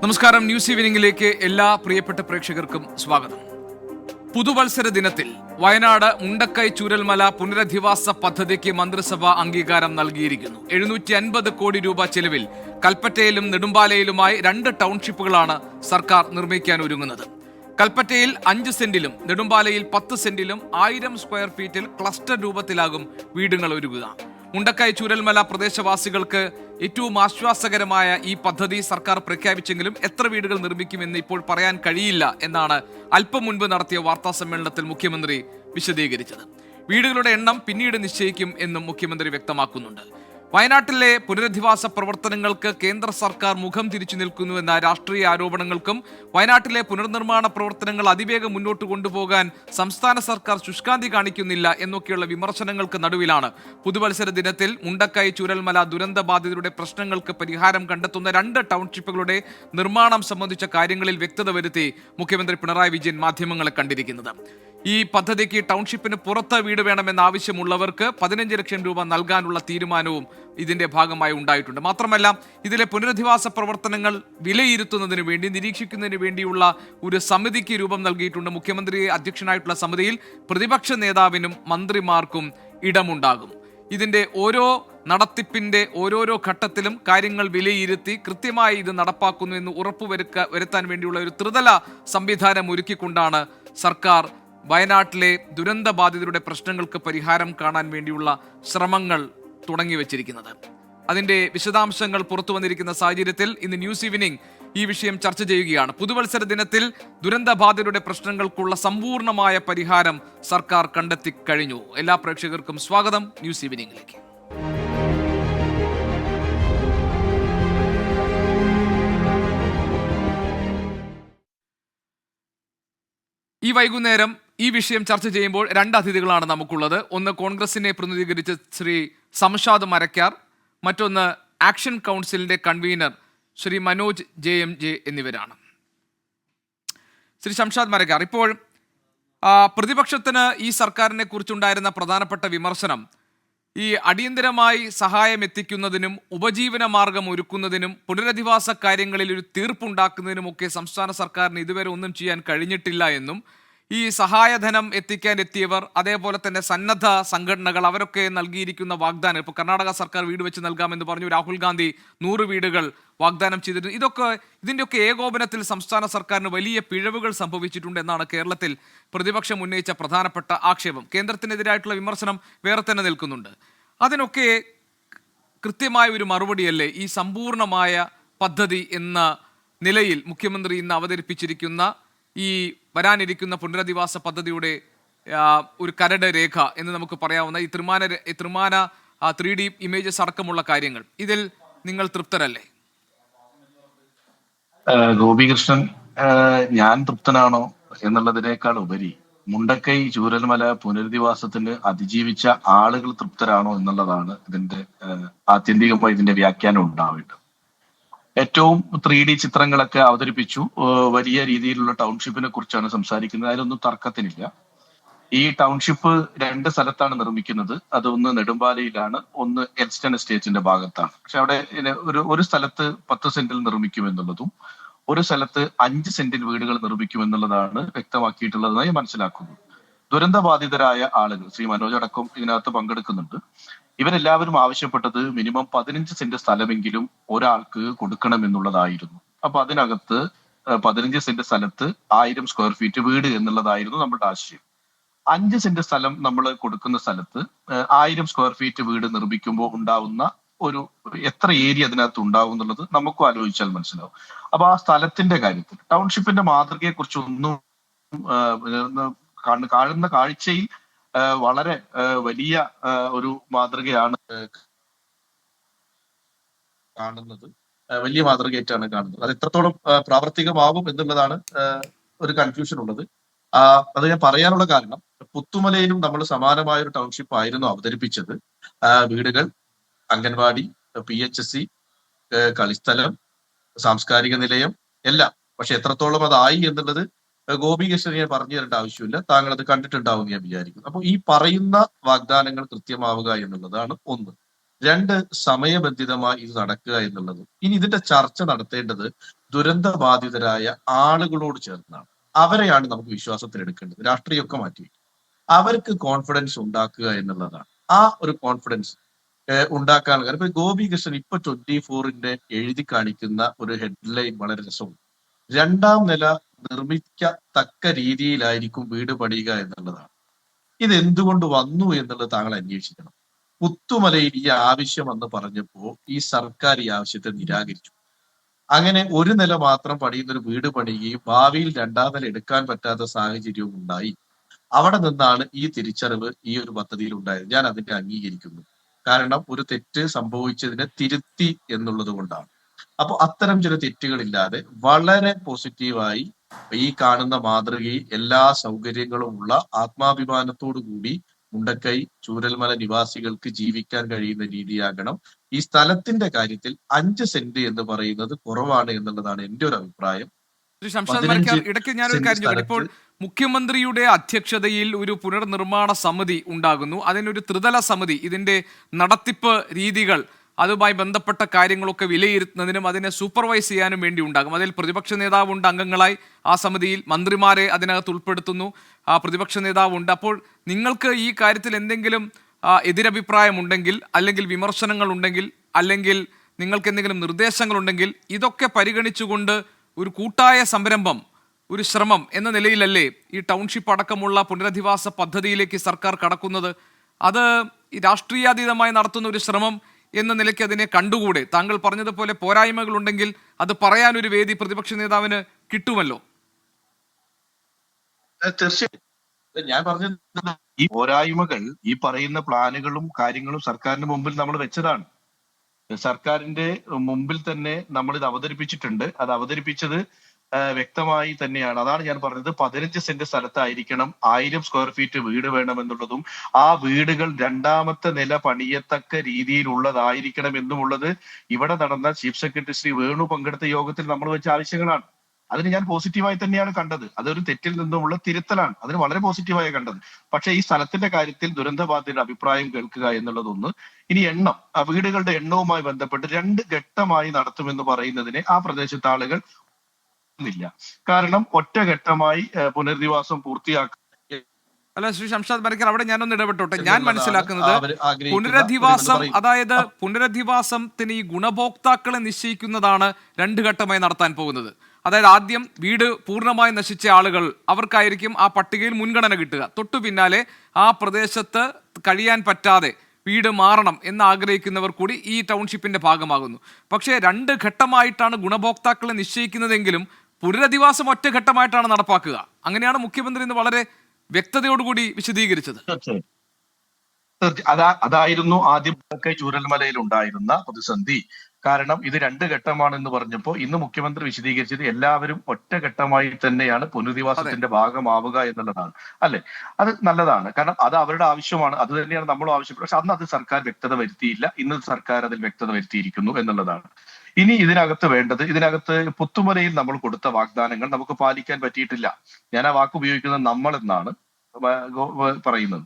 നമസ്കാരം. ന്യൂസ് ഈവനിംഗിലേക്ക് എല്ലാ പ്രിയപ്പെട്ട പ്രേക്ഷകർക്കും സ്വാഗതം. പുതുവത്സര ദിനത്തിൽ വയനാട് മുണ്ടക്കൈ ചൂരൽമല പുനരധിവാസ പദ്ധതിക്ക് മന്ത്രിസഭ അംഗീകാരം നൽകിയിരിക്കുന്നു. 750 കോടി രൂപ ചെലവിൽ കൽപ്പറ്റയിലും നെടുമ്പാലയിലുമായി 2 ടൗൺഷിപ്പുകളാണ് സർക്കാർ നിർമ്മിക്കാൻ ഒരുങ്ങുന്നത്. കൽപ്പറ്റയിൽ 5 സെന്റിലും നെടുമ്പാലയിൽ 10 സെന്റിലും 1000 സ്ക്വയർ ഫീറ്റിൽ ക്ലസ്റ്റർ രൂപത്തിലാകും വീടുകൾ ഒരുങ്ങുക. മുണ്ടക്കൈ ചൂരൽമല പ്രദേശവാസികൾക്ക് ഏറ്റവും ആശ്വാസകരമായ ഈ പദ്ധതി സർക്കാർ പ്രഖ്യാപിച്ചെങ്കിലും എത്ര വീടുകൾ നിർമ്മിക്കുമെന്ന് ഇപ്പോൾ പറയാൻ കഴിയില്ല എന്നാണ് അല്പം മുൻപ് നടത്തിയ വാർത്താ സമ്മേളനത്തിൽ മുഖ്യമന്ത്രി വിശദീകരിച്ചത്. വീടുകളുടെ എണ്ണം പിന്നീട് നിശ്ചയിക്കും എന്നും മുഖ്യമന്ത്രി വ്യക്തമാക്കുന്നുണ്ട്. വയനാട്ടിലെ പുനരധിവാസ പ്രവർത്തനങ്ങൾക്ക് കേന്ദ്ര സർക്കാർ മുഖം തിരിച്ചു നിൽക്കുന്നുവെന്ന രാഷ്ട്രീയ ആരോപണങ്ങൾക്കും വയനാട്ടിലെ പുനർനിർമ്മാണ പ്രവർത്തനങ്ങൾ അതിവേഗം മുന്നോട്ട് കൊണ്ടുപോകാൻ സംസ്ഥാന സർക്കാർ ശുഷ്കാന്തി കാണിക്കുന്നില്ല എന്നൊക്കെയുള്ള വിമർശനങ്ങൾക്ക് നടുവിലാണ് പുതുവത്സര ദിനത്തിൽ മുണ്ടക്കൈ ചൂരൽമല ദുരന്ത ബാധിതരുടെ പ്രശ്നങ്ങൾക്ക് പരിഹാരം കണ്ടെത്തുന്ന 2 ടൗൺഷിപ്പുകളുടെ നിർമ്മാണം സംബന്ധിച്ച കാര്യങ്ങളിൽ വ്യക്തത വരുത്തി മുഖ്യമന്ത്രി പിണറായി വിജയൻ മാധ്യമങ്ങളെ കണ്ടിരിക്കുന്നത്. ഈ പദ്ധതിക്ക് ടൗൺഷിപ്പിന് പുറത്ത് വീട് വേണമെന്ന ആവശ്യമുള്ളവർക്ക് 15 ലക്ഷം രൂപ നൽകാനുള്ള തീരുമാനവും ഇതിന്റെ ഭാഗമായി ഉണ്ടായിട്ടുണ്ട്. മാത്രമല്ല, ഇതിലെ പുനരധിവാസ പ്രവർത്തനങ്ങൾ വിലയിരുത്തുന്നതിന് വേണ്ടി നിരീക്ഷിക്കുന്നതിന് വേണ്ടിയുള്ള ഒരു സമിതിക്ക് രൂപം നൽകിയിട്ടുണ്ട്. മുഖ്യമന്ത്രി അധ്യക്ഷനായിട്ടുള്ള സമിതിയിൽ പ്രതിപക്ഷ നേതാവിനും മന്ത്രിമാർക്കും ഇടമുണ്ടാകും. ഇതിന്റെ ഓരോ നടത്തിപ്പിന്റെ ഓരോരോ ഘട്ടത്തിലും കാര്യങ്ങൾ വിലയിരുത്തി കൃത്യമായി ഇത് നടപ്പാക്കുന്നു എന്ന് വരുത്താൻ വേണ്ടിയുള്ള ഒരു ത്രിതല സംവിധാനം ഒരുക്കിക്കൊണ്ടാണ് സർക്കാർ വയനാട്ടിലെ ദുരന്ത ബാധിതരുടെ പ്രശ്നങ്ങൾക്ക് പരിഹാരം കാണാൻ വേണ്ടിയുള്ള ശ്രമങ്ങൾ തുടങ്ങിവെച്ചിരിക്കുന്നത്. അതിന്റെ വിശദാംശങ്ങൾ പുറത്തു വന്നിരിക്കുന്ന സാഹചര്യത്തിൽ ഇന്ന് ന്യൂസ് ഈവനിംഗ് ഈ വിഷയം ചർച്ച ചെയ്യുകയാണ്. പുതുവത്സര ദിനത്തിൽ ദുരന്ത ബാധിതരുടെ പ്രശ്നങ്ങൾക്കുള്ള സമ്പൂർണമായ പരിഹാരം സർക്കാർ കണ്ടെത്തി കഴിഞ്ഞു. എല്ലാ പ്രേക്ഷകർക്കും സ്വാഗതം ന്യൂസ് ഈവനിംഗിലേക്ക്. ഈ വൈകുന്നേരം ഈ വിഷയം ചർച്ച ചെയ്യുമ്പോൾ 2 അതിഥികളാണ് നമുക്കുള്ളത്. ഒന്ന് കോൺഗ്രസിനെ പ്രതിനിധീകരിച്ച് ശ്രീ സംഷാദ് മരക്കാർ, മറ്റൊന്ന് ആക്ഷൻ കൗൺസിലിന്റെ കൺവീനർ ശ്രീ മനോജ് JMJ എന്നിവരാണ്. ശ്രീ സംഷാദ് മരക്കാർ, ഇപ്പോൾ പ്രതിപക്ഷത്തിന് ഈ സർക്കാരിനെ കുറിച്ചുണ്ടായിരുന്ന പ്രധാനപ്പെട്ട വിമർശനം ഈ അടിയന്തരമായി സഹായം എത്തിക്കുന്നതിനും ഉപജീവന മാർഗം ഒരുക്കുന്നതിനും പുനരധിവാസ കാര്യങ്ങളിൽ ഒരു തീർപ്പുണ്ടാക്കുന്നതിനുമൊക്കെ സംസ്ഥാന സർക്കാരിന് ഇതുവരെ ഒന്നും ചെയ്യാൻ കഴിഞ്ഞിട്ടില്ല എന്നും ഈ സഹായധനം എത്തിക്കാൻ എത്തിയവർ, അതേപോലെ തന്നെ സന്നദ്ധ സംഘടനകൾ, അവരൊക്കെ നൽകിയിരിക്കുന്ന വാഗ്ദാനം, ഇപ്പോൾ കർണാടക സർക്കാർ വീട് വെച്ച് നൽകാമെന്ന് പറഞ്ഞു, രാഹുൽ ഗാന്ധി 100 വീടുകൾ വാഗ്ദാനം ചെയ്തിട്ടുണ്ട്. ഇതിൻ്റെയൊക്കെ ഏകോപനത്തിൽ സംസ്ഥാന സർക്കാരിന് വലിയ പിഴവുകൾ സംഭവിച്ചിട്ടുണ്ട് എന്നാണ് കേരളത്തിൽ പ്രതിപക്ഷം ഉന്നയിച്ച പ്രധാനപ്പെട്ട ആക്ഷേപം. കേന്ദ്രത്തിനെതിരായിട്ടുള്ള വിമർശനം വേറെ തന്നെ നിൽക്കുന്നുണ്ട്. അതിനൊക്കെ കൃത്യമായ ഒരു മറുപടിയല്ലേ ഈ സമ്പൂർണമായ പദ്ധതി എന്ന നിലയിൽ മുഖ്യമന്ത്രി ഇന്ന് അവതരിപ്പിച്ചിരിക്കുന്ന ഈ വരാനിരിക്കുന്ന പുനരധിവാസ പദ്ധതിയുടെ ഒരു കരട് രേഖ എന്ന് നമുക്ക് പറയാവുന്ന ഈ ത്രിമാന 3D ഇമേജസ് അടക്കമുള്ള കാര്യങ്ങൾ, ഇതിൽ നിങ്ങൾ തൃപ്തരല്ലേ? ഗോപികൃഷ്ണൻ, ഞാൻ തൃപ്തനാണോ എന്നുള്ളതിനേക്കാൾ ഉപരി മുണ്ടക്കൈ ചൂരൽമല പുനരധിവാസത്തിന് അതിജീവിച്ച ആളുകൾ തൃപ്തരാണോ എന്നുള്ളതാണ് ഇതിന്റെ ആത്യന്തികമായി ഇതിന്റെ വ്യാഖ്യാനം ഉണ്ടാവേണ്ടത്. ഏറ്റവും 3D ചിത്രങ്ങളൊക്കെ അവതരിപ്പിച്ചു. വലിയ രീതിയിലുള്ള ടൗൺഷിപ്പിനെ കുറിച്ചാണ് സംസാരിക്കുന്നത്. അതിലൊന്നും തർക്കത്തിനില്ല. ഈ ടൗൺഷിപ്പ് 2 സ്ഥലത്താണ് നിർമ്മിക്കുന്നത്. അതൊന്ന് നെടുമ്പാലയിലാണ്, ഒന്ന് എൽസ്റ്റൺ എസ്റ്റേറ്റിന്റെ ഭാഗത്താണ്. പക്ഷെ അവിടെ ഒരു സ്ഥലത്ത് 10 സെന്റിൽ നിർമ്മിക്കുമെന്നുള്ളതും ഒരു സ്ഥലത്ത് 5 സെന്റിൽ വീടുകൾ നിർമ്മിക്കുമെന്നുള്ളതാണ് വ്യക്തമാക്കിയിട്ടുള്ളതായി മനസ്സിലാക്കുന്നു. ദുരന്തബാധിതരായ ആളുകൾ, ശ്രീ മനോജ് അടക്കം ഇതിനകത്ത് പങ്കെടുക്കുന്നുണ്ട്, ഇവരെല്ലാവരും ആവശ്യപ്പെട്ടത് മിനിമം 15 സെന്റ് സ്ഥലമെങ്കിലും ഒരാൾക്ക് കൊടുക്കണം എന്നുള്ളതായിരുന്നു. അപ്പൊ അതിനകത്ത് 15 സെന്റ് സ്ഥലത്ത് 1000 സ്ക്വയർ ഫീറ്റ് വീട് എന്നുള്ളതായിരുന്നു നമ്മുടെ ആശയം. 5 സെന്റ് സ്ഥലം നമ്മൾ കൊടുക്കുന്ന സ്ഥലത്ത് 1000 സ്ക്വയർ ഫീറ്റ് വീട് നിർമ്മിക്കുമ്പോൾ ഉണ്ടാവുന്ന ഒരു എത്ര ഏരിയ അതിനകത്ത് ഉണ്ടാവും എന്നുള്ളത് നമുക്കും ആലോചിച്ചാൽ മനസ്സിലാവും. അപ്പൊ ആ സ്ഥലത്തിന്റെ കാര്യത്തിൽ ടൗൺഷിപ്പിന്റെ മാതൃകയെ കുറിച്ച് ഒന്നും കാണുന്ന കാഴ്ചയിൽ വളരെ വലിയ ഒരു മാതൃകയാണ് കാണുന്നത്. വലിയ മാതൃകയായിട്ടാണ് കാണുന്നത്. അത് എത്രത്തോളം പ്രാവർത്തികമാവും എന്നുള്ളതാണ് ഒരു കൺഫ്യൂഷൻ ഉള്ളത്. അത് ഞാൻ പറയാനുള്ള കാരണം, പുത്തുമലയിലും നമ്മൾ സമാനമായ ഒരു ടൗൺഷിപ്പ് ആയിരുന്നു അവതരിപ്പിച്ചത്. വീടുകൾ, അംഗൻവാടി, PHC, കളിസ്ഥലം, സാംസ്കാരിക നിലയം എല്ലാം. പക്ഷെ എത്രത്തോളം അതായി എന്നുള്ളത് ഗോപികൃഷ്ണനെ പറഞ്ഞു തരേണ്ട ആവശ്യമില്ല, താങ്കൾ അത് കണ്ടിട്ടുണ്ടാവും ഞാൻ വിചാരിക്കുന്നു. അപ്പൊ ഈ പറയുന്ന വാഗ്ദാനങ്ങൾ കൃത്യമാവുക എന്നുള്ളതാണ് ഒന്ന്. 2, സമയബന്ധിതമായി ഇത് നടക്കുക എന്നുള്ളത്. ഇനി ഇതിന്റെ ചർച്ച നടത്തേണ്ടത് ദുരന്ത ബാധിതരായ ആളുകളോട് ചേർന്നാണ്. അവരെയാണ് നമുക്ക് വിശ്വാസത്തിൽ എടുക്കേണ്ടത്. രാഷ്ട്രീയമൊക്കെ മാറ്റി അവർക്ക് കോൺഫിഡൻസ് ഉണ്ടാക്കുക എന്നുള്ളതാണ്. ആ ഒരു കോൺഫിഡൻസ് ഉണ്ടാക്കാൻ കാരണം ഇപ്പൊ ഗോപി കൃഷ്ണൻ ഇപ്പൊ 24-ന്റെ എഴുതി കാണിക്കുന്ന ഒരു ഹെഡ്ലൈൻ വളരെ രസമുണ്ട്. 2ാം നില നിർമ്മിക്കത്തക്ക രീതിയിലായിരിക്കും വീട് പണിയുക എന്നുള്ളതാണ്. ഇത് എന്തുകൊണ്ട് വന്നു എന്നുള്ളത് താങ്കൾ അന്വേഷിക്കണം. പുത്തുമലയിൽ ഈ ആവശ്യം എന്ന് പറഞ്ഞപ്പോ ഈ സർക്കാർ ഈ ആവശ്യത്തെ നിരാകരിച്ചു. അങ്ങനെ ഒരു നില മാത്രം പണിയുന്ന ഒരു വീട് പണിയുകയും ഭാവിയിൽ 2ാം നില എടുക്കാൻ പറ്റാത്ത സാഹചര്യവും ഉണ്ടായി. അവിടെ നിന്നാണ് ഈ തിരിച്ചറിവ് ഈ ഒരു പദ്ധതിയിൽ ഉണ്ടായത്. ഞാൻ അതിനെ അംഗീകരിക്കുന്നു. കാരണം ഒരു തെറ്റ് സംഭവിച്ചതിനെ തിരുത്തി എന്നുള്ളത് കൊണ്ടാണ്. അപ്പൊ അത്തരം ചില തെറ്റുകളില്ലാതെ വളരെ പോസിറ്റീവായി ഈ കാണുന്ന മാതൃകയിൽ എല്ലാ സൗകര്യങ്ങളും ഉള്ള ആത്മാഭിമാനത്തോടു കൂടി മുണ്ടക്കൈ ചൂരൽമല നിവാസികൾക്ക് ജീവിക്കാൻ കഴിയുന്ന രീതിയാകണം. ഈ സ്ഥലത്തിന്റെ കാര്യത്തിൽ 5 സെന്റ് എന്ന് പറയുന്നത് കുറവാണ് എന്നുള്ളതാണ് എന്റെ ഒരു അഭിപ്രായം. ശ്രീ ഷംഷാദ് 15 മരക്കാർ, ഇടയ്ക്ക് ഞാനൊരു സെന്റ് കാര്യം ചോദിക്കട്ടെ. ഇപ്പോൾ സ്ഥലത്ത് മുഖ്യമന്ത്രിയുടെ അധ്യക്ഷതയിൽ ഒരു പുനർനിർമ്മാണ സമിതി ഉണ്ടാകുന്നു. അതിനൊരു ത്രിതല സമിതി ഇതിന്റെ നടത്തിപ്പ് രീതികൾ, അതുമായി ബന്ധപ്പെട്ട കാര്യങ്ങളൊക്കെ വിലയിരുത്തുന്നതിനും അതിനെ സൂപ്പർവൈസ് ചെയ്യാനും വേണ്ടി ഉണ്ടാകും. അതിൽ പ്രതിപക്ഷ നേതാവുണ്ട് അംഗങ്ങളായി ആ സമിതിയിൽ, മന്ത്രിമാരെ അതിനകത്ത് ഉൾപ്പെടുത്തുന്നു, പ്രതിപക്ഷ നേതാവുണ്ട്. അപ്പോൾ നിങ്ങൾക്ക് ഈ കാര്യത്തിൽ എന്തെങ്കിലും എതിരഭിപ്രായമുണ്ടെങ്കിൽ, അല്ലെങ്കിൽ വിമർശനങ്ങൾ ഉണ്ടെങ്കിൽ, അല്ലെങ്കിൽ നിങ്ങൾക്ക് എന്തെങ്കിലും നിർദ്ദേശങ്ങളുണ്ടെങ്കിൽ ഇതൊക്കെ പരിഗണിച്ചുകൊണ്ട് ഒരു കൂട്ടായ സംരംഭം, ഒരു ശ്രമം എന്ന നിലയിലല്ലേ ഈ ടൗൺഷിപ്പ് അടക്കമുള്ള പുനരധിവാസ പദ്ധതിയിലേക്ക് സർക്കാർ കടക്കുന്നത്? അത് ഈ രാഷ്ട്രീയാതീതമായി നടത്തുന്ന ഒരു ശ്രമം എന്ന നിലയ്ക്ക് അതിനെ കണ്ടുകൂടെ? താങ്കൾ പറഞ്ഞതുപോലെ പോരായ്മകൾ ഉണ്ടെങ്കിൽ അത് പറയാനൊരു വേദി പ്രതിപക്ഷ നേതാവിന് കിട്ടുമല്ലോ. തീർച്ചയായും ഞാൻ പറഞ്ഞത് ഈ പോരായ്മകൾ ഈ പറയുന്ന പ്ലാനുകളും കാര്യങ്ങളും സർക്കാരിന്റെ മുമ്പിൽ നമ്മൾ വെച്ചതാണ്. സർക്കാരിന്റെ മുമ്പിൽ തന്നെ നമ്മൾ ഇത് അവതരിപ്പിച്ചിട്ടുണ്ട്. അത് അവതരിപ്പിച്ചത് വ്യക്തമായി തന്നെയാണ്. അതാണ് ഞാൻ പറഞ്ഞത്, 15 സെന്റ് സ്ഥലത്തായിരിക്കണം 1000 സ്ക്വയർ ഫീറ്റ് വീട് വേണമെന്നുള്ളതും ആ വീടുകൾ 2ാമത്തെ നില പണിയത്തക്ക രീതിയിലുള്ളതായിരിക്കണം എന്നുമുള്ളത് ഇവിടെ നടന്ന ചീഫ് സെക്രട്ടറി ശ്രീ വേണു പങ്കെടുത്ത യോഗത്തിൽ നമ്മൾ വെച്ച ആവശ്യങ്ങളാണ്. അതിന് ഞാൻ പോസിറ്റീവായി തന്നെയാണ് കണ്ടത്. അതൊരു തെറ്റിൽ നിന്നുമുള്ള തിരുത്തലാണ്. അതിന് വളരെ പോസിറ്റീവായി കണ്ടത്. പക്ഷേ ഈ സ്ഥലത്തിന്റെ കാര്യത്തിൽ ദുരന്തബാധിതരുടെ അഭിപ്രായം കേൾക്കുക എന്നുള്ളതൊന്ന്. ഇനി എണ്ണം, വീടുകളുടെ എണ്ണവുമായി ബന്ധപ്പെട്ട് 2 ഘട്ടമായി നടത്തുമെന്ന് പറയുന്നതിനെ ആ പ്രദേശത്തെ ആളുകൾ ില്ല. കാരണം ഒറ്റഘട്ടമായി പുനരധിവാസം പൂർത്തിയാക്കുക. അല്ല ശ്രീ ഷംഷാദ് മരക്കാർ, അവിടെ ഞാനൊന്ന് ഇടപെട്ടോട്ടെ. ഞാൻ മനസ്സിലാക്കുന്നത് പുനരധിവാസം, അതായത് പുനരധിവാസത്തിന് ഈ ഗുണഭോക്താക്കളെ നിശ്ചയിക്കുന്നതാണ് 2 ഘട്ടമായി നടത്താൻ പോകുന്നത്. അതായത് ആദ്യം വീട് പൂർണ്ണമായി നശിച്ച ആളുകൾ, അവർക്കായിരിക്കും ആ പട്ടികയിൽ മുൻഗണന കിട്ടുക. തൊട്ടു പിന്നാലെ ആ പ്രദേശത്ത് കഴിയാൻ പറ്റാതെ വീട് മാറണം എന്ന് ആഗ്രഹിക്കുന്നവർ കൂടി ഈ ടൗൺഷിപ്പിന്റെ ഭാഗമാകുന്നു. പക്ഷേ 2 ഘട്ടമായിട്ടാണ് ഗുണഭോക്താക്കളെ നിശ്ചയിക്കുന്നതെങ്കിലും പുനരധിവാസം ഒറ്റഘട്ടമായിട്ടാണ് നടപ്പാക്കുക. അങ്ങനെയാണ് മുഖ്യമന്ത്രി ഇന്ന് വളരെ വ്യക്തതയോടുകൂടി വിശദീകരിച്ചത്. അതായിരുന്നു ആദ്യം ചൂരൽമലയിൽ ഉണ്ടായിരുന്ന പ്രതിസന്ധി. കാരണം ഇത് 2 ഘട്ടമാണെന്ന് പറഞ്ഞപ്പോൾ ഇന്ന് മുഖ്യമന്ത്രി വിശദീകരിച്ചത് എല്ലാവരും ഒറ്റഘട്ടമായി തന്നെയാണ് പുനരധിവാസത്തിന്റെ ഭാഗമാവുക എന്നുള്ളതാണ്. അല്ലെ, അത് നല്ലതാണ്. കാരണം അത് അവരുടെ ആവശ്യമാണ്, അത് തന്നെയാണ് നമ്മളും ആവശ്യപ്പെടുന്നത്. പക്ഷെ അന്ന് അത് സർക്കാർ വ്യക്തത വരുത്തിയില്ല. ഇന്ന് സർക്കാർ അതിൽ വ്യക്തത വരുത്തിയിരിക്കുന്നു എന്നുള്ളതാണ്. ഇനി ഇതിനകത്ത് പുത്തുമലയിൽ നമ്മൾ കൊടുത്ത വാഗ്ദാനങ്ങൾ നമുക്ക് പാലിക്കാൻ പറ്റിയിട്ടില്ല. ഞാൻ ആ വാക്ക് ഉപയോഗിക്കുന്നത് നമ്മൾ എന്നാണ് പറയുന്നത്.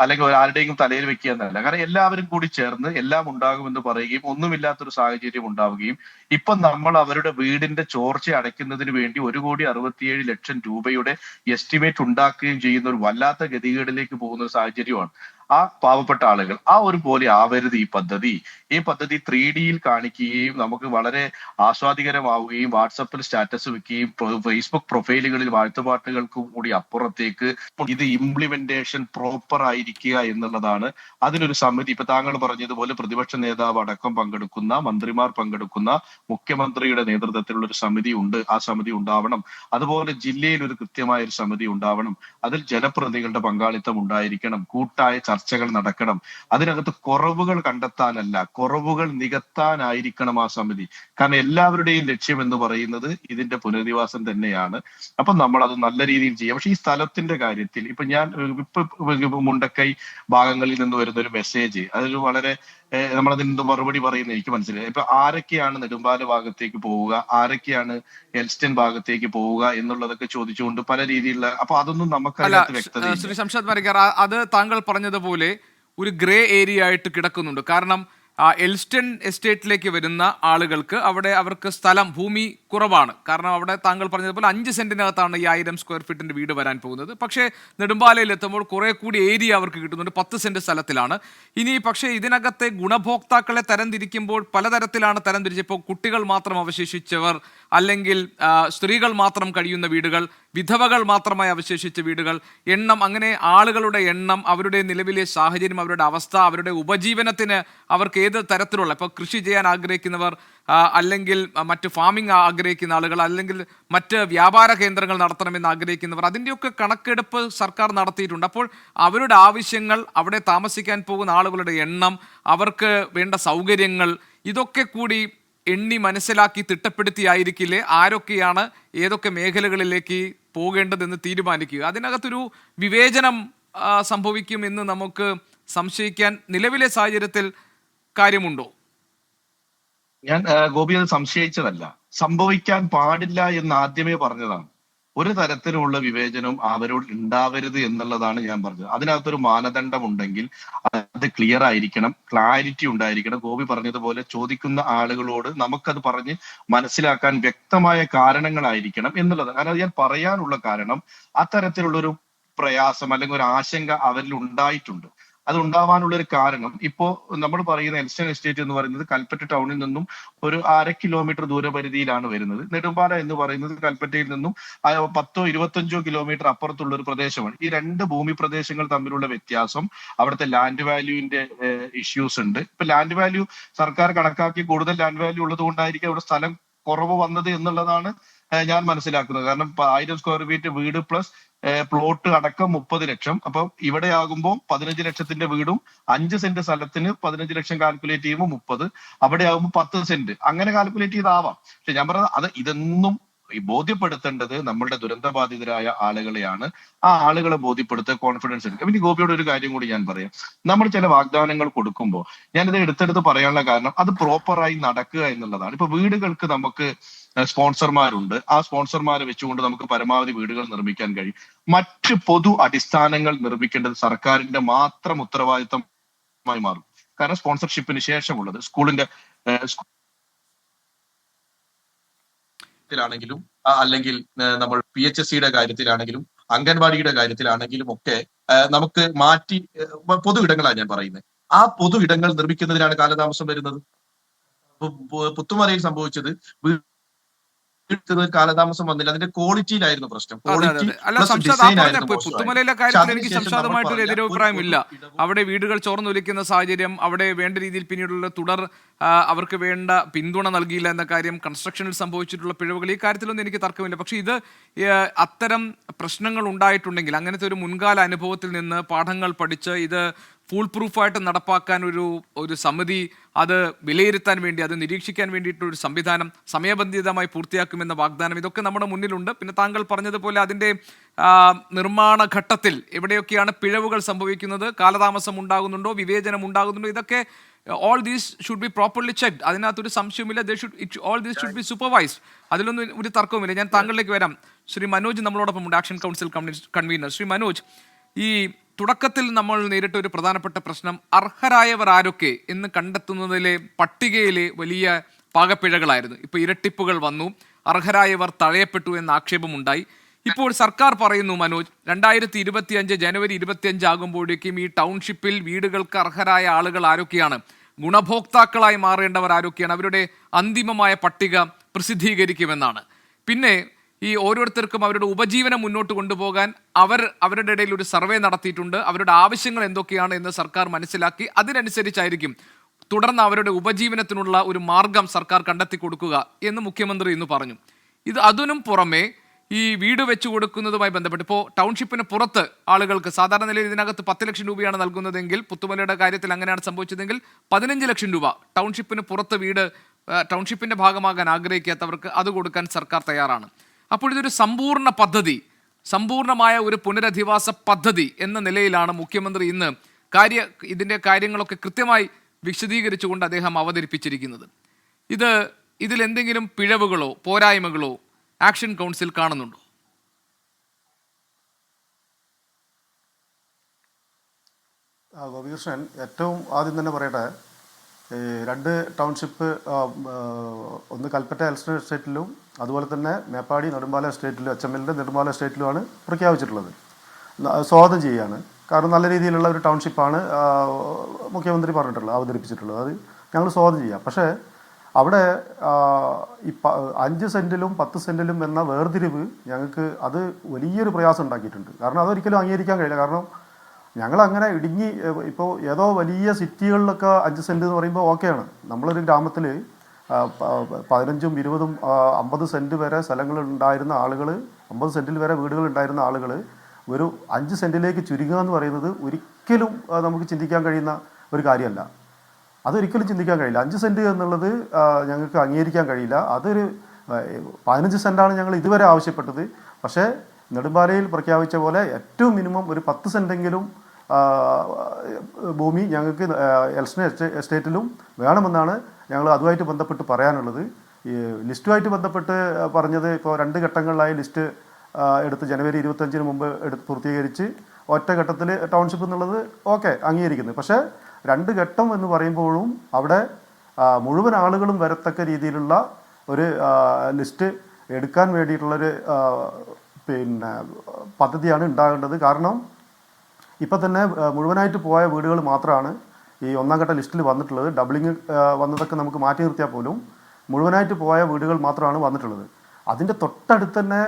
അല്ലെങ്കിൽ ആരുടെയും തലയിൽ വെക്കുക എന്നല്ല. കാരണം എല്ലാവരും കൂടി ചേർന്ന് എല്ലാം ഉണ്ടാകുമെന്ന് പറയുകയും ഒന്നുമില്ലാത്തൊരു സാഹചര്യം ഉണ്ടാവുകയും ഇപ്പൊ നമ്മൾ അവരുടെ വീടിന്റെ ചോർച്ച അടയ്ക്കുന്നതിന് വേണ്ടി 1,67,00,000 രൂപയുടെ എസ്റ്റിമേറ്റ് ഉണ്ടാക്കുകയും ചെയ്യുന്ന ഒരു വല്ലാത്ത ഗതികേടിലേക്ക് പോകുന്ന ഒരു സാഹചര്യമാണ്. ആ പാവപ്പെട്ട ആളുകൾ ആ ഒരു പോലെ ആവരുത് ഈ പദ്ധതി. ഈ പദ്ധതി 3D കാണിക്കുകയും നമുക്ക് വളരെ ആസ്വാദികരമാവുകയും വാട്സപ്പിൽ സ്റ്റാറ്റസ് വെക്കുകയും ഫേസ്ബുക്ക് പ്രൊഫൈലുകളിൽ വാഴ്ത്തുപാട്ടുകൾക്കും കൂടി അപ്പുറത്തേക്ക് ഇത് ഇംപ്ലിമെന്റേഷൻ പ്രോപ്പർ ആയിരിക്കുക എന്നുള്ളതാണ്. അതിനൊരു സമിതി, ഇപ്പൊ താങ്കൾ പറഞ്ഞതുപോലെ പ്രതിപക്ഷ നേതാവ് അടക്കം പങ്കെടുക്കുന്ന, മന്ത്രിമാർ പങ്കെടുക്കുന്ന, മുഖ്യമന്ത്രിയുടെ നേതൃത്വത്തിലുള്ള ഒരു സമിതി ഉണ്ട്. ആ സമിതി ഉണ്ടാവണം. അതുപോലെ ജില്ലയിൽ ഒരു കൃത്യമായ ഒരു സമിതി ഉണ്ടാവണം. അതിൽ ജനപ്രതിനിധികളുടെ പങ്കാളിത്തം ഉണ്ടായിരിക്കണം. കൂട്ടായ ചർച്ചകൾ നടക്കണം. അതിനകത്ത് കുറവുകൾ കണ്ടെത്താനല്ല, കുറവുകൾ നികത്താനായിരിക്കണം ആ സമിതി. കാരണം എല്ലാവരുടെയും ലക്ഷ്യം എന്ന് പറയുന്നത് ഇതിന്റെ പുനരധിവാസം തന്നെയാണ്. അപ്പൊ നമ്മൾ അത് നല്ല രീതിയിൽ ചെയ്യാം. പക്ഷെ ഈ സ്ഥലത്തിന്റെ കാര്യത്തിൽ ഇപ്പൊ ഞാൻ മുണ്ടക്കൈ ഭാഗങ്ങളിൽ നിന്ന് വരുന്ന ഒരു മെസ്സേജ്, അതൊരു വളരെ നമ്മളതിന് മറുപടി പറയുന്നത് എനിക്ക് മനസ്സിലായി. ഇപ്പൊ ആരൊക്കെയാണ് നെടുമ്പാല ഭാഗത്തേക്ക് പോവുക, ആരൊക്കെയാണ് എൽസ്റ്റൺ ഭാഗത്തേക്ക് പോവുക എന്നുള്ളതൊക്കെ ചോദിച്ചുകൊണ്ട് പല രീതിയിലുള്ള, അപ്പൊ അതൊന്നും നമുക്കതിനകത്ത് വ്യക്തത. ശ്രീ ശംഷാദ് മരക്കാർ, അത് താങ്കൾ പറഞ്ഞതുപോലെ ഒരു ഗ്രേ ഏരിയ ആയിട്ട് കിടക്കുന്നുണ്ട്. കാരണം എൽസ്റ്റൺ എസ്റ്റേറ്റിലേക്ക് വരുന്ന ആളുകൾക്ക് അവിടെ അവർക്ക് ഭൂമി കുറവാണ്. കാരണം അവിടെ താങ്കൾ പറഞ്ഞതുപോലെ 5 സെന്റിനകത്താണ് ഈ 1000 സ്ക്വയർ ഫീറ്റിന്റെ വീട് വരാൻ പോകുന്നത്. പക്ഷേ നെടുമ്പാലയിൽ എത്തുമ്പോൾ കുറെ കൂടി ഏരിയ അവർക്ക് കിട്ടുന്നുണ്ട്. 10 സെന്റ് സ്ഥലത്തിലാണ്. ഇനി പക്ഷേ ഇതിനകത്തെ ഗുണഭോക്താക്കളെ തരംതിരിക്കുമ്പോൾ പലതരത്തിലാണ് തരംതിരിച്ചത്. ഇപ്പോൾ കുട്ടികൾ മാത്രം അവശേഷിച്ചവർ, അല്ലെങ്കിൽ സ്ത്രീകൾ മാത്രം കഴിയുന്ന വീടുകൾ, വിധവകൾ മാത്രമായി അവശേഷിച്ച വീടുകൾ, അങ്ങനെ ആളുകളുടെ എണ്ണം, അവരുടെ നിലവിലെ സാഹചര്യം, അവരുടെ അവസ്ഥ, അവരുടെ ഉപജീവനത്തിന് അവർക്ക് ഏത് തരത്തിലുള്ള, ഇപ്പോൾ കൃഷി ചെയ്യാൻ ആഗ്രഹിക്കുന്നവർ, അല്ലെങ്കിൽ മറ്റ് ഫാമിംഗ് ആഗ്രഹിക്കുന്ന ആളുകൾ, അല്ലെങ്കിൽ മറ്റ് വ്യാപാര കേന്ദ്രങ്ങൾ നടത്തണമെന്ന് ആഗ്രഹിക്കുന്നവർ, അതിൻ്റെയൊക്കെ കണക്കെടുപ്പ് സർക്കാർ നടത്തിയിട്ടുണ്ട്. അപ്പോൾ അവരുടെ ആവശ്യങ്ങൾ, അവിടെ താമസിക്കാൻ പോകുന്ന ആളുകളുടെ എണ്ണം, അവർക്ക് വേണ്ട സൗകര്യങ്ങൾ, ഇതൊക്കെ കൂടി എണ്ണി മനസ്സിലാക്കി തിട്ടപ്പെടുത്തിയായിരിക്കില്ലേ ആരൊക്കെയാണ് ഏതൊക്കെ മേഖലകളിലേക്ക് പോകേണ്ടതെന്ന് തീരുമാനിക്കുക. അതിനകത്തൊരു വിവേചനം സംഭവിക്കുമെന്ന് നമുക്ക് സംശയിക്കാൻ നിലവിലെ സാഹചര്യത്തിൽ കാര്യമുണ്ടോ? ഞാൻ ഗോപി അത് സംശയിച്ചതല്ല, സംഭവിക്കാൻ പാടില്ല എന്ന് ആദ്യമേ പറഞ്ഞതാണ്. ഒരു തരത്തിലുള്ള വിവേചനവും അവരോട് ഉണ്ടാവരുത് എന്നുള്ളതാണ് ഞാൻ പറഞ്ഞത്. അതിനകത്തൊരു മാനദണ്ഡം ഉണ്ടെങ്കിൽ അത് ക്ലിയർ ആയിരിക്കണം, ക്ലാരിറ്റി ഉണ്ടായിരിക്കണം. ഗോപി പറഞ്ഞതുപോലെ ചോദിക്കുന്ന ആളുകളോട് നമുക്കത് പറഞ്ഞ് മനസ്സിലാക്കാൻ വ്യക്തമായ കാരണങ്ങളായിരിക്കണം എന്നുള്ളത്. കാരണം അത് ഞാൻ പറയാനുള്ള കാരണം, അത്തരത്തിലുള്ളൊരു പ്രയാസം അല്ലെങ്കിൽ ഒരു ആശങ്ക അവരിൽ ഉണ്ടായിട്ടുണ്ട്. അത് ഉണ്ടാവാനുള്ള ഒരു കാരണം, ഇപ്പോ നമ്മൾ പറയുന്ന എൽസ്റ്റൺ എസ്റ്റേറ്റ് എന്ന് പറയുന്നത് കൽപ്പറ്റ ടൗണിൽ നിന്നും ഒരു 1/2 കിലോമീറ്റർ ദൂരപരിധിയിലാണ് വരുന്നത്. നെടുമ്പാല എന്ന് പറയുന്നത് കൽപ്പറ്റയിൽ നിന്നും 10-25 കിലോമീറ്റർ അപ്പുറത്തുള്ള ഒരു പ്രദേശമാണ്. ഈ രണ്ട് ഭൂമി പ്രദേശങ്ങൾ തമ്മിലുള്ള വ്യത്യാസം, അവിടുത്തെ ലാൻഡ് വാല്യൂവിന്റെ ഇഷ്യൂസ് ഉണ്ട്. ഇപ്പൊ ലാൻഡ് വാല്യൂ സർക്കാർ കണക്കാക്കി കൂടുതൽ ലാൻഡ് വാല്യൂ ഉള്ളത് കൊണ്ടായിരിക്കും അവിടെ സ്ഥലം കുറവ് വന്നത് എന്നുള്ളതാണ് ഞാൻ മനസ്സിലാക്കുന്നത്. കാരണം 1000 സ്ക്വയർ ഫീറ്റ് വീട് പ്ലസ് പ്ലോട്ട് അടക്കം 30 ലക്ഷം. അപ്പൊ ഇവിടെ ആകുമ്പോൾ 15 ലക്ഷത്തിന്റെ വീടും 5 സെന്റ് സ്ഥലത്തിന് 15 ലക്ഷം കാൽക്കുലേറ്റ് ചെയ്യുമ്പോൾ 30, അവിടെ ആകുമ്പോൾ 10 സെന്റ്, അങ്ങനെ കാൽക്കുലേറ്റ് ചെയ്താവാം. പക്ഷെ ഞാൻ പറഞ്ഞത് അത് ഇതൊന്നും ബോധ്യപ്പെടുത്തേണ്ടത് നമ്മളുടെ ദുരന്തബാധിതരായ ആളുകളെയാണ്. ആ ആളുകളെ ബോധ്യപ്പെടുത്തുക, കോൺഫിഡൻസ് എടുക്കുക. പിന്നെ ഗോപിയോട് ഒരു കാര്യം കൂടി ഞാൻ പറയാം. നമ്മൾ ചില വാഗ്ദാനങ്ങൾ കൊടുക്കുമ്പോൾ ഞാനിത് എടുത്തെടുത്ത് പറയാനുള്ള കാരണം അത് പ്രോപ്പറായി നടക്കുക എന്നുള്ളതാണ്. ഇപ്പൊ വീടുകൾക്ക് നമുക്ക് സ്പോൺസർമാരുണ്ട്. ആ സ്പോൺസർമാരെ വെച്ചുകൊണ്ട് നമുക്ക് പരമാവധി വീടുകൾ നിർമ്മിക്കാൻ കഴിയും. മറ്റ് പൊതു അടിസ്ഥാനങ്ങൾ നിർമ്മിക്കേണ്ടത് സർക്കാരിന്റെ മാത്രം ഉത്തരവാദിത്തമായി മാറും. കാരണം സ്പോൺസർഷിപ്പിന് ശേഷമുള്ളത് സ്കൂളിന്റെ ാണെങ്കിലും അല്ലെങ്കിൽ നമ്മൾ PHSCയുടെ കാര്യത്തിലാണെങ്കിലും അംഗൻവാടിയുടെ കാര്യത്തിലാണെങ്കിലും ഒക്കെ നമുക്ക് മാറ്റി പൊതു ഇടങ്ങളാണ് ഞാൻ പറയുന്നത്. ആ പൊതു ഇടങ്ങൾ നിർമ്മിക്കുന്നതിനാണ് കാലതാമസം വരുന്നത്. പുത്തുമലയിൽ സംഭവിച്ചത് കാലതാമസം വന്നില്ല, അതിന്റെ ക്വാളിറ്റിയിലായിരുന്നു പ്രശ്നം. പുത്തുമലയിലെ കാര്യത്തിൽ എനിക്ക് സംശാദമായിട്ടൊരു എതിരഭിപ്രായമില്ല. അവിടെ വീടുകൾ ചോർന്നൊലിക്കുന്ന സാഹചര്യം, അവിടെ വേണ്ട രീതിയിൽ പിന്നീടുള്ള അവർക്ക് വേണ്ട പിന്തുണ നൽകിയില്ല എന്ന കാര്യം, കൺസ്ട്രക്ഷനിൽ സംഭവിച്ചിട്ടുള്ള പിഴവുകൾ, ഈ കാര്യത്തിലൊന്നും എനിക്ക് തർക്കമില്ല. പക്ഷെ ഇത് അത്തരം പ്രശ്നങ്ങൾ ഉണ്ടായിട്ടുണ്ടെങ്കിൽ അങ്ങനത്തെ ഒരു മുൻകാല അനുഭവത്തിൽ നിന്ന് പാഠങ്ങൾ പഠിച്ച് ഇത് ഫുൾ പ്രൂഫായിട്ട് നടപ്പാക്കാൻ ഒരു സമിതി, അത് വിലയിരുത്താൻ വേണ്ടി, അത് നിരീക്ഷിക്കാൻ വേണ്ടിയിട്ടൊരു സംവിധാനം സമയബന്ധിതമായി പൂർത്തിയാക്കുമെന്ന വാഗ്ദാനം, ഇതൊക്കെ നമ്മുടെ മുന്നിലുണ്ട്. പിന്നെ താങ്കൾ പറഞ്ഞതുപോലെ അതിൻ്റെ നിർമ്മാണ ഘട്ടത്തിൽ എവിടെയൊക്കെയാണ് പിഴവുകൾ സംഭവിക്കുന്നത്, കാലതാമസം ഉണ്ടാകുന്നുണ്ടോ, വിവേചനം ഉണ്ടാകുന്നുണ്ടോ, ഇതൊക്കെ all these should be properly checked. അതിനകത്തൊരു സംശയമില്ല. all these should be supervised. അതിലൊന്നും ഒരു തർക്കവുമില്ല. ഞാൻ താങ്കളിലേക്ക് വരാം. ശ്രീ മനോജ് നമ്മളോടൊപ്പം ഉണ്ട്, action council convener. Shri Manoj, ഈ തുടക്കത്തിൽ നമ്മൾ നേരിട്ട ഒരു പ്രധാനപ്പെട്ട പ്രശ്നം അർഹരായവർ ആരൊക്കെ എന്ന് കണ്ടെത്തുന്നതിലെ പട്ടികയിലെ വലിയ പാകപ്പിഴകളായിരുന്നു. ഇപ്പോൾ ഇരട്ടിപ്പുകൾ വന്നു, അർഹരായവർ തഴയപ്പെട്ടു എന്ന ആക്ഷേപമുണ്ടായി. ഇപ്പോൾ സർക്കാർ പറയുന്നു മനോജ്, 2025 ജനുവരി 25 ആകുമ്പോഴേക്കും ഈ ടൗൺഷിപ്പിൽ വീടുകൾക്ക് അർഹരായ ആളുകൾ ആരൊക്കെയാണ്, ഗുണഭോക്താക്കളായി മാറേണ്ടവർ ആരൊക്കെയാണ്, അവരുടെ അന്തിമമായ പട്ടിക പ്രസിദ്ധീകരിക്കുമെന്നാണ്. പിന്നെ ഈ ഓരോരുത്തർക്കും അവരുടെ ഉപജീവനം മുന്നോട്ട് കൊണ്ടുപോകാൻ അവരുടെ ഇടയിൽ ഒരു സർവേ നടത്തിയിട്ടുണ്ട്. അവരുടെ ആവശ്യങ്ങൾ എന്തൊക്കെയാണ് എന്ന് സർക്കാർ മനസ്സിലാക്കി അതിനനുസരിച്ചായിരിക്കും തുടർന്ന് അവരുടെ ഉപജീവനത്തിനുള്ള ഒരു മാർഗം സർക്കാർ കണ്ടെത്തി കൊടുക്കുക എന്ന് മുഖ്യമന്ത്രി ഇന്ന് പറഞ്ഞു. അതിനും പുറമെ ഈ വീട് വെച്ചു കൊടുക്കുന്നതുമായി ബന്ധപ്പെട്ട് ഇപ്പോൾ ടൗൺഷിപ്പിന് പുറത്ത് ആളുകൾക്ക് സാധാരണ നിലയിൽ ഇതിനകത്ത് 10 ലക്ഷം രൂപയാണ് നൽകുന്നതെങ്കിൽ പുത്തുമലയുടെ കാര്യത്തിൽ അങ്ങനെയാണ് സംഭവിച്ചതെങ്കിൽ 15 ലക്ഷം രൂപ ടൗൺഷിപ്പിന് പുറത്ത് വീട്, ടൗൺഷിപ്പിന്റെ ഭാഗമാകാൻ ആഗ്രഹിക്കാത്തവർക്ക് അത് കൊടുക്കാൻ സർക്കാർ തയ്യാറാണ്. അപ്പോൾ ഇതൊരു സമ്പൂർണമായ ഒരു പുനരധിവാസ പദ്ധതി എന്ന നിലയിലാണ് മുഖ്യമന്ത്രി ഇന്ന് ഇതിന്റെ കാര്യങ്ങളൊക്കെ കൃത്യമായി വിശദീകരിച്ചുകൊണ്ട് അദ്ദേഹം അവതരിപ്പിച്ചിരിക്കുന്നത്. ഇതിലെന്തെങ്കിലും പിഴവുകളോ പോരായ്മകളോ ആക്ഷൻ കൗൺസിൽ കാണുന്നുണ്ടോ? ഗോപികൃഷ്ണൻ, ഏറ്റവും ആദ്യം തന്നെ പറയട്ടെ, രണ്ട് ടൗൺഷിപ്പ്, ഒന്ന് കൽപ്പറ്റ എൽസ്റ്റൺ എസ്റ്റേറ്റിലും അതുപോലെ തന്നെ മേപ്പാടി നെടുമ്പാല എസ്റ്റേറ്റിലും HMLന്റെ നെടുമ്പാല എസ്റ്റേറ്റിലുമാണ് പ്രഖ്യാപിച്ചിട്ടുള്ളത്. സ്വാഗതം ചെയ്യുകയാണ്. കാരണം നല്ല രീതിയിലുള്ള ഒരു ടൗൺഷിപ്പാണ് മുഖ്യമന്ത്രി പറഞ്ഞിട്ടുള്ളത്, അവതരിപ്പിച്ചിട്ടുള്ളത്. അത് ഞങ്ങൾ സ്വാഗതം ചെയ്യാം. പക്ഷേ അവിടെ ഈ 5 സെൻറ്റിലും 10 സെൻറ്റിലും എന്ന വേർതിരിവ് ഞങ്ങൾക്ക് അത് വലിയൊരു പ്രയാസം ഉണ്ടാക്കിയിട്ടുണ്ട്. കാരണം അതൊരിക്കലും അംഗീകരിക്കാൻ കഴിയില്ല. കാരണം ഞങ്ങളങ്ങനെ ഇടുങ്ങി ഇപ്പോൾ ഏതോ വലിയ സിറ്റികളിലൊക്കെ 5 സെൻറ്റ് എന്ന് പറയുമ്പോൾ ഓക്കെയാണ്. നമ്മളൊരു ഗ്രാമത്തിൽ 15ഉം 20ഉം 50 സെൻറ്റ് വരെ സ്ഥലങ്ങൾ ഉണ്ടായിരുന്ന ആളുകൾ, 50 സെൻറ്റിൽ വരെ വീടുകൾ ഉണ്ടായിരുന്ന ആളുകൾ ഒരു 5 സെൻറ്റിലേക്ക് ചുരുങ്ങുക എന്ന് പറയുന്നത് ഒരിക്കലും നമുക്ക് ചിന്തിക്കാൻ കഴിയുന്ന ഒരു കാര്യമല്ല. അതൊരിക്കലും ചിന്തിക്കാൻ കഴിയില്ല. 5 സെൻറ്റ് എന്നുള്ളത് ഞങ്ങൾക്ക് അംഗീകരിക്കാൻ കഴിയില്ല. അതൊരു 15 സെൻറ്റാണ് ഞങ്ങൾ ഇതുവരെ ആവശ്യപ്പെട്ടത്. പക്ഷേ നെടുമ്പാലയിൽ പ്രഖ്യാപിച്ച പോലെ ഏറ്റവും മിനിമം ഒരു 10 സെൻറ്റെങ്കിലും ഭൂമി ഞങ്ങൾക്ക് എൽസ്റ്റൺ എസ്റ്റേറ്റിലും വേണമെന്നാണ് ഞങ്ങൾ അതുമായിട്ട് ബന്ധപ്പെട്ട് പറയാനുള്ളത്. ഈ ലിസ്റ്റുമായിട്ട് ബന്ധപ്പെട്ട് പറഞ്ഞത് ഇപ്പോൾ 2 ഘട്ടങ്ങളിലായി ലിസ്റ്റ് എടുത്ത് ജനുവരി 25-ന് മുമ്പ് പൂർത്തീകരിച്ച് ഒറ്റ ഘട്ടത്തിൽ ടൗൺഷിപ്പ് എന്നുള്ളത് ഓക്കെ അംഗീകരിക്കുന്നത്. പക്ഷേ 2 ഘട്ടം എന്ന് പറയുമ്പോഴും അവിടെ മുഴുവൻ ആളുകളും വരത്തക്ക രീതിയിലുള്ള ഒരു ലിസ്റ്റ് എടുക്കാൻ വേണ്ടിയിട്ടുള്ളൊരു പദ്ധതിയാണ് ഉണ്ടാകേണ്ടത്. കാരണം ഇപ്പം തന്നെ മുഴുവനായിട്ട് പോയ വീടുകൾ മാത്രമാണ് ഈ 1-ാം ഘട്ട ലിസ്റ്റിൽ വന്നിട്ടുള്ളത്. ഡബിളിങ് വന്നതൊക്കെ നമുക്ക് മാറ്റി നിർത്തിയാൽ പോലും മുഴുവനായിട്ട് പോയ വീടുകൾ മാത്രമാണ് വന്നിട്ടുള്ളത്. അതിന്റെ തൊട്ടടുത്ത് തന്നെ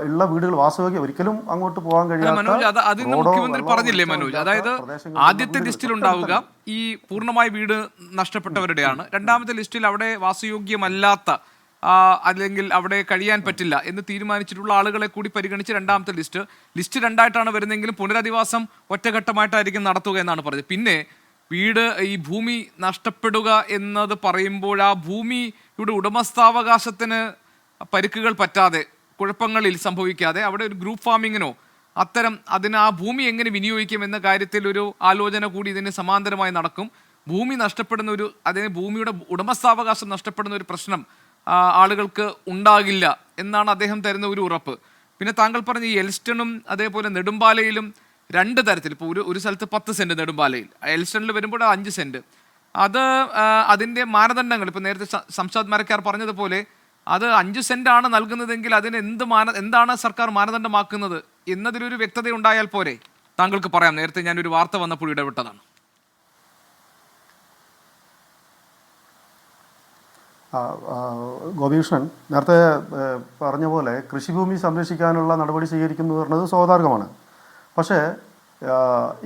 ഉള്ള വീടുകൾ വാസയോഗ്യം ഒരിക്കലും അങ്ങോട്ട് പോകാൻ കഴിയാത്ത മുഖ്യമന്ത്രി പറഞ്ഞില്ലേ മനോജ്? അതായത് ആദ്യത്തെ ലിസ്റ്റിൽ ഉണ്ടാവുക ഈ പൂർണ്ണമായ വീട് നഷ്ടപ്പെട്ടവരുടെയാണ്. രണ്ടാമത്തെ ലിസ്റ്റിൽ അവിടെ വാസയോഗ്യമല്ലാത്ത അല്ലെങ്കിൽ അവിടെ കഴിയാൻ പറ്റില്ല എന്ന് തീരുമാനിച്ചിട്ടുള്ള ആളുകളെ കൂടി പരിഗണിച്ച് രണ്ടാമത്തെ ലിസ്റ്റ് 2ആയിട്ടാണ് വരുന്നതെങ്കിലും പുനരധിവാസം ഒറ്റഘട്ടമായിട്ടായിരിക്കും നടത്തുക എന്നാണ് പറഞ്ഞത്. പിന്നെ വീട് ഈ ഭൂമി നഷ്ടപ്പെടുക എന്നത് പറയുമ്പോൾ ആ ഭൂമിയുടെ ഉടമസ്ഥാവകാശത്തിന് പരിക്കുകൾ പറ്റാതെ, കുഴപ്പങ്ങളിൽ സംഭവിക്കാതെ അവിടെ ഒരു ഗ്രൂപ്പ് ഫാമിങ്ങിനോ അതിന് ആ ഭൂമി എങ്ങനെ വിനിയോഗിക്കും എന്ന കാര്യത്തിൽ ഒരു ആലോചന കൂടി ഇതിന് സമാന്തരമായി നടക്കും. ഭൂമി നഷ്ടപ്പെടുന്ന അതിന് ഭൂമിയുടെ ഉടമസ്ഥാവകാശം നഷ്ടപ്പെടുന്ന ഒരു പ്രശ്നം ആളുകൾക്ക് ഉണ്ടാകില്ല എന്നാണ് അദ്ദേഹം തരുന്ന ഒരു ഉറപ്പ്. പിന്നെ താങ്കൾ പറഞ്ഞ ഈ എൽസ്റ്റണും അതേപോലെ നെടുമ്പാലയിലും 2 തരത്തിൽ, ഇപ്പോൾ ഒരു സ്ഥലത്ത് 10 സെൻറ്റ് നെടുമ്പാലയിൽ, എൽസ്റ്റണിൽ വരുമ്പോൾ 5 സെൻറ്റ്. അതിൻ്റെ മാനദണ്ഡങ്ങൾ ഇപ്പോൾ നേരത്തെ സംസാദ് മരക്കാർ പറഞ്ഞതുപോലെ അത് 5 സെൻറ്റാണ് നൽകുന്നതെങ്കിൽ അതിന് എന്താണ് സർക്കാർ മാനദണ്ഡമാക്കുന്നത് എന്നതിലൊരു വ്യക്തത ഉണ്ടായാൽ പോരെ? താങ്കൾക്ക് പറയാം. നേരത്തെ ഞാനൊരു വാർത്ത വന്നപ്പോൾ ഇടപെട്ടതാണ്. ഗോപികൃഷ്ണൻ നേരത്തെ പറഞ്ഞ പോലെ കൃഷിഭൂമി സംരക്ഷിക്കാനുള്ള നടപടി സ്വീകരിക്കുന്നു പറഞ്ഞത് സ്വാഭാവികമാണ്. പക്ഷേ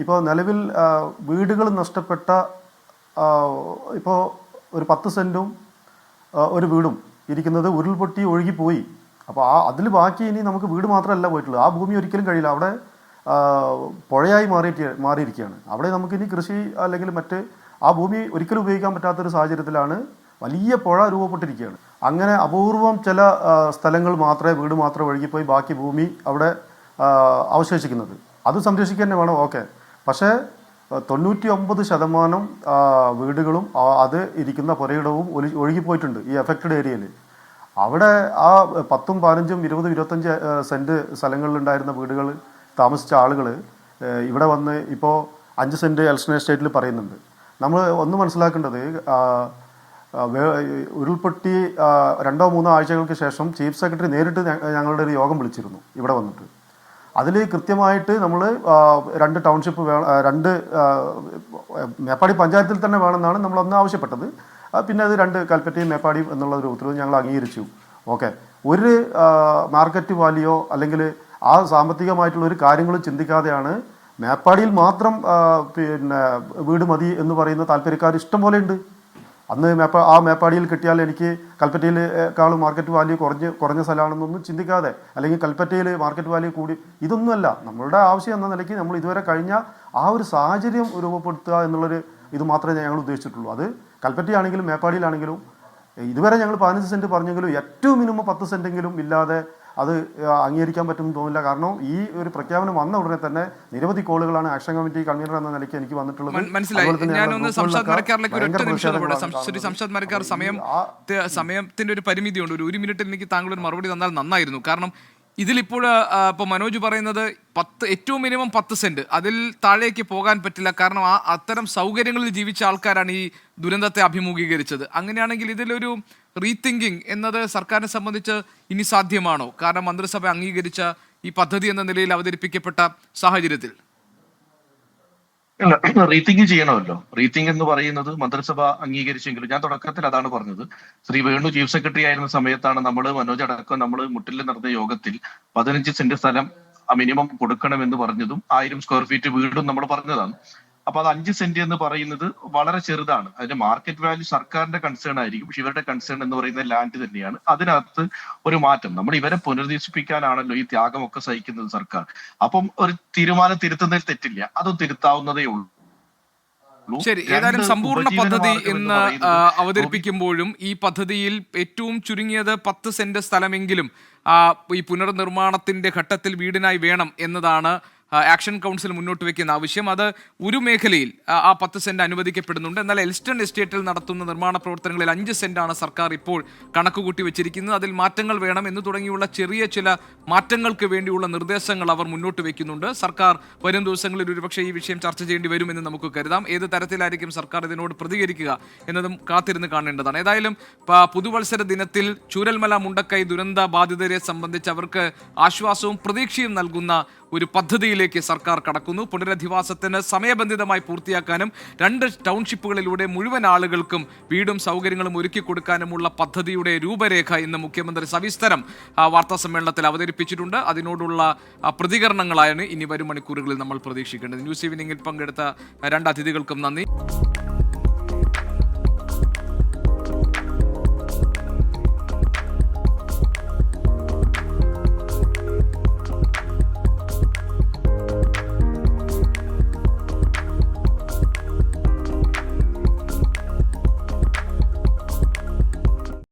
ഇപ്പോൾ നിലവിൽ വീടുകൾ നഷ്ടപ്പെട്ട ഇപ്പോൾ ഒരു 10 സെൻറ്റും ഒരു വീടും ഇരിക്കുന്നത് ഉരുൾപൊട്ടി ഒഴുകിപ്പോയി. അപ്പോൾ അതിൽ ബാക്കി ഇനി നമുക്ക് വീട് മാത്രമല്ല പോയിട്ടുള്ളത്. ആ ഭൂമി ഒരിക്കലും കഴിയില്ല. അവിടെ പുഴയായി മാറിയിരിക്കുകയാണ്. അവിടെ നമുക്കിനി കൃഷി അല്ലെങ്കിൽ ആ ഭൂമി ഒരിക്കലും ഉപയോഗിക്കാൻ പറ്റാത്തൊരു സാഹചര്യത്തിലാണ്. വലിയ പുഴ രൂപപ്പെട്ടിരിക്കുകയാണ്. അങ്ങനെ അപൂർവം ചില സ്ഥലങ്ങൾ മാത്രമേ വീട് മാത്രമേ ഒഴുകിപ്പോയി ബാക്കി ഭൂമി അവിടെ അവശേഷിക്കുന്നത്. അത് സംരക്ഷിക്കാൻ തന്നെ വേണം, ഓക്കെ. പക്ഷേ 99% വീടുകളും അത് ഇരിക്കുന്ന പുരയിടവും ഒഴുകിപ്പോയിട്ടുണ്ട് ഈ എഫക്റ്റഡ് ഏരിയയിൽ. അവിടെ ആ 10ഉം 15ഉം 20ഉം 25 സെൻറ്റ് സ്ഥലങ്ങളിലുണ്ടായിരുന്ന വീടുകൾ താമസിച്ച ആളുകൾ ഇവിടെ വന്ന് ഇപ്പോൾ 5 സെൻറ്റ് എൽസ്റ്റൺ എസ്റ്റേറ്റിൽ പറയുന്നുണ്ട്. നമ്മൾ ഒന്ന് മനസ്സിലാക്കേണ്ടത്, ഉരുൾപൊട്ടി 2-3 ആഴ്ചകൾക്ക് ശേഷം ചീഫ് സെക്രട്ടറി നേരിട്ട് ഞങ്ങളുടെ ഒരു യോഗം വിളിച്ചിരുന്നു ഇവിടെ വന്നിട്ട്. അതിൽ കൃത്യമായിട്ട് നമ്മൾ 2 ടൗൺഷിപ്പ് മേപ്പാടി പഞ്ചായത്തിൽ തന്നെ വേണമെന്നാണ് നമ്മളൊന്ന് ആവശ്യപ്പെട്ടത്. പിന്നെ അത് 2 കൽപ്പറ്റയും മേപ്പാടിയും എന്നുള്ള ഒരു ഉത്തരവ് ഞങ്ങൾ അംഗീകരിച്ചു. ഓക്കെ, ഒരു മാർക്കറ്റ് വാല്യോ അല്ലെങ്കിൽ ആ സാമ്പത്തികമായിട്ടുള്ള ഒരു കാര്യങ്ങളും ചിന്തിക്കാതെയാണ് മേപ്പാടിയിൽ മാത്രം വീട് മതി എന്ന് പറയുന്ന താല്പര്യക്കാർ ഇഷ്ടം പോലെ ഉണ്ട്. അന്ന് മേപ്പാടിയിൽ കിട്ടിയാൽ എനിക്ക് കൽപ്പറ്റയിലേക്കാളും മാർക്കറ്റ് വാല്യൂ കുറഞ്ഞ സ്ഥലമാണെന്നൊന്നും ചിന്തിക്കാതെ, അല്ലെങ്കിൽ കൽപ്പറ്റയിൽ മാർക്കറ്റ് വാല്യൂ കൂടി, ഇതൊന്നുമല്ല നമ്മളുടെ ആവശ്യം എന്ന നിലയ്ക്ക് നമ്മൾ ഇതുവരെ കഴിഞ്ഞ ആ ഒരു സാഹചര്യം രൂപപ്പെടുത്തുക എന്നുള്ളൊരു ഇത് മാത്രമേ ഞങ്ങൾ ഉദ്ദേശിച്ചിട്ടുള്ളൂ. അത് കൽപ്പറ്റയാണെങ്കിലും മേപ്പാടിയിലാണെങ്കിലും ഇതുവരെ ഞങ്ങൾ 15 സെൻറ്റ് പറഞ്ഞെങ്കിലും ഏറ്റവും മിനിമം 10 സെൻറ്റെങ്കിലും ഇല്ലാതെ അത് അംഗീകരിക്കാൻ പറ്റുമെന്ന് തോന്നില്ല. കാരണം ഈ ഒരു പ്രഖ്യാപനം വന്ന ഉടനെ തന്നെ നിരവധി കോളുകളാണ് ആക്ഷൻ കമ്മിറ്റി കൺവീനർ എന്ന നിലയ്ക്ക് എനിക്ക് വന്നിട്ടുള്ളത്. സമയത്തിന്റെ ഒരു പരിമിതിയുണ്ട്. ഒരു മിനിറ്റിൽ എനിക്ക് താങ്കൾ ഒരു മറുപടി തന്നാൽ നന്നായിരുന്നു. കാരണം ഇതിലിപ്പോൾ ഇപ്പോൾ മനോജ് പറയുന്നത് ഏറ്റവും മിനിമം 10 സെന്റ്, അതിൽ താഴേക്ക് പോകാൻ പറ്റില്ല. കാരണം അത്തരം സൗകര്യങ്ങളിൽ ജീവിച്ച ആൾക്കാരാണ് ഈ ദുരന്തത്തെ അഭിമുഖീകരിച്ചത്. അങ്ങനെയാണെങ്കിൽ ഇതിലൊരു റീതിങ്കിങ് എന്നത് സർക്കാരിനെ സംബന്ധിച്ച് ഇനി സാധ്യമാണോ? കാരണം മന്ത്രിസഭ അംഗീകരിച്ച ഈ പദ്ധതി എന്ന നിലയിൽ അവതരിപ്പിക്കപ്പെട്ട സാഹചര്യത്തിൽ റീതിങ്ക് ചെയ്യണമല്ലോ. റീതിങ്ക് എന്ന് പറയുന്നത് മന്ത്രിസഭ അംഗീകരിച്ചെങ്കിലും ഞാൻ തുടക്കത്തിൽ അതാണ് പറഞ്ഞത്. ശ്രീ വേണു ചീഫ് സെക്രട്ടറി ആയിരുന്ന സമയത്താണ് മനോജ് അടക്കം മുട്ടിൽ നടന്ന യോഗത്തിൽ 15 സെന്റ് സ്ഥലം മിനിമം കൊടുക്കണമെന്ന് പറഞ്ഞതും 1000 സ്ക്വയർ ഫീറ്റ് വീടും നമ്മൾ പറഞ്ഞതാണ്. അപ്പൊ അത് 5 സെന്റ് എന്ന് പറയുന്നത് വളരെ ചെറുതാണ്. അതിന്റെ മാർക്കറ്റ് വാല്യൂ സർക്കാരിന്റെ കൺസേൺ ആയിരിക്കും, പക്ഷെ ഇവരുടെ കൺസേൺ എന്ന് പറയുന്നത് ലാൻഡ് തന്നെയാണ്. അതിനകത്ത് ഒരു മാറ്റം, നമ്മൾ ഇവരെ പുനർനിർദേശിപ്പിക്കാനാണല്ലോ ഈ ത്യാഗമൊക്കെ സഹിക്കുന്നത് സർക്കാർ. അപ്പം ഒരു തീരുമാനം തിരുത്തുന്നതിൽ തെറ്റില്ല, അതും തിരുത്താവുന്നതേ ഉള്ളൂ. ശരി, ഏതായാലും സമ്പൂർണ്ണ പദ്ധതി എന്ന് അവതരിപ്പിക്കുമ്പോഴും ഈ പദ്ധതിയിൽ ഏറ്റവും ചുരുങ്ങിയത് 10 സെന്റ് സ്ഥലമെങ്കിലും ഈ പുനർനിർമ്മാണത്തിന്റെ ഘട്ടത്തിൽ വീടിനായി വേണം എന്നതാണ് ആക്ഷൻ കൗൺസിൽ മുന്നോട്ട് വയ്ക്കുന്ന ആവശ്യം. അത് ഒരു മേഖലയിൽ ആ 10 സെന്റ് അനുവദിക്കപ്പെടുന്നുണ്ട്. എന്നാൽ എൽസ്റ്റൺ എസ്റ്റേറ്റിൽ നടത്തുന്ന നിർമ്മാണ പ്രവർത്തനങ്ങളിൽ 5 സെന്റാണ് സർക്കാർ ഇപ്പോൾ കണക്കുകൂട്ടി വെച്ചിരിക്കുന്നത്. അതിൽ മാറ്റങ്ങൾ വേണം എന്ന് തുടങ്ങിയുള്ള ചെറിയ ചില മാറ്റങ്ങൾക്ക് വേണ്ടിയുള്ള നിർദ്ദേശങ്ങൾ അവർ മുന്നോട്ട് വയ്ക്കുന്നുണ്ട്. സർക്കാർ വരും ദിവസങ്ങളിൽ ഒരുപക്ഷെ ഈ വിഷയം ചർച്ച ചെയ്യേണ്ടി വരുമെന്ന് നമുക്ക് കരുതാം. ഏത് തരത്തിലായിരിക്കും സർക്കാർ ഇതിനോട് പ്രതികരിക്കുക എന്നതും കാത്തിരുന്ന് കാണേണ്ടതാണ്. ഏതായാലും പുതുവത്സര ദിനത്തിൽ ചൂരൽമല മുണ്ടക്കൈ ദുരന്ത ബാധിതരെ സംബന്ധിച്ച് അവർക്ക് ആശ്വാസവും പ്രതീക്ഷയും നൽകുന്ന ഒരു പദ്ധതിയിലേക്ക് സർക്കാർ കടക്കുന്നു. പുനരധിവാസത്തിന് സമയബന്ധിതമായി പൂർത്തിയാക്കാനും 2 ടൗൺഷിപ്പുകളിലൂടെ മുഴുവൻ ആളുകൾക്കും വീടും സൗകര്യങ്ങളും ഒരുക്കി കൊടുക്കാനുമുള്ള പദ്ധതിയുടെ രൂപരേഖ ഇന്ന് മുഖ്യമന്ത്രി സവിസ്തരം വാർത്താ സമ്മേളനത്തിൽ അവതരിപ്പിച്ചിട്ടുണ്ട്. അതിനോടുള്ള പ്രതികരണങ്ങളാണ് ഇനി വരും മണിക്കൂറുകളിൽ നമ്മൾ പ്രതീക്ഷിക്കേണ്ടത്. ന്യൂസ് ഈവനിങ്ങിൽ പങ്കെടുത്ത 2 അതിഥികൾക്കും നന്ദി.